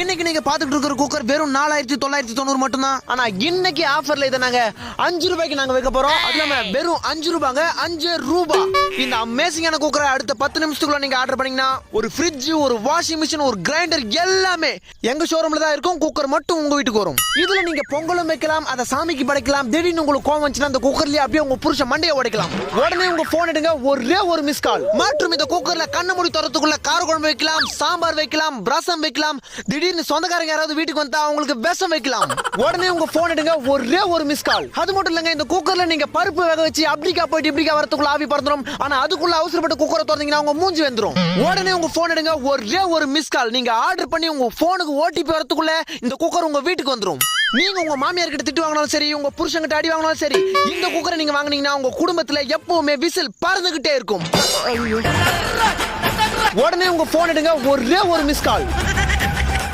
இன்னைக்கு நீங்க பாத்துக்கிட்டு இருக்கிற குக்கர் வெறும் 4990 மட்டும் தான். ஆனா இன்னைக்கு ஆஃபர்ல இதை நாங்க 5 ரூபாய்க்கு நாங்க வைக்க போறோம். அது இல்லாம வெறும் 5 ரூபாங்க, 5 ரூபாய். இந்த அமேசிங்கான குக்கரை அடுத்த 10 நிமிஷத்துக்குள்ள நீங்க ஆர்டர் பண்ணீங்கன்னா ஒரு ஃப்ரிட்ஜ், ஒரு வாஷிங் மிஷின், ஒரு கிரைண்டர் எல்லாமே எங்க ஷோரூம்ல தான் இருக்கும். குக்கர் மட்டும் உங்க வீட்டுக்கு வரும். இதுல நீங்க பொங்கலும் வைக்கலாம், அதை சாமிக்கு படைக்கலாம். திடீர்னு உங்களுக்கு கோவம் வந்துச்சுன்னா அந்த குக்கர்லயே அப்படியே உங்க புருஷ மண்டையை உடைக்கலாம். உடனே உங்க போன் எடுங்க, ஒரே ஒரு மிஸ் கால். மற்றும் இந்த குக்கர்ல கண்ண மூடி தரத்துக்குள்ள கார குழம்பு வைக்கலாம், சாம்பார் வைக்கலாம், ரசம் வைக்கலாம். திடீர்னு சொந்தக்காரங்க யாராவது வீட்டுக்கு வந்தா அவங்களுக்கு விஷம் வைக்கலாம். உடனே உங்க போன் எடுங்க, ஒரே ஒரு மிஸ் கால். அது மட்டும் இல்லங்க, இந்த குக்கர்ல நீங்க பருப்பு வேக வச்சு அப்படிக்கா போயிட்டு இப்படிக்கா வரதுக்குள்ள ஆவி பறந்துரும். ஆனா அதுக்குள்ள அவசரப்பட்டு குக்கரை திறந்தீங்கன்னா உங்க மூஞ்சி வந்துரும். உடனே உங்க போன் எடுங்க, ஒரே ஒரு மிஸ் கால். நீங்க ஆர்டர் பண்ணி உங்க போனுக்கு ஓடிபி வரதுக்குள்ள இந்த குக்கர் உங்க வீட்டுக்கு வந்துரும். நீங்க உங்க மாமியார் கிட்ட திட்டு வாங்கினாலும் சரி, உங்க புருஷன் அடி வாங்கினாலும் சரி, இந்த குக்கரை நீங்க வாங்குனீங்கன்னா உங்க குடும்பத்துல எப்பவுமே விசில் பறந்துகிட்டே இருக்கும். உடனே உங்க போன் எடுங்க, ஒரே ஒரு மிஸ் கால்.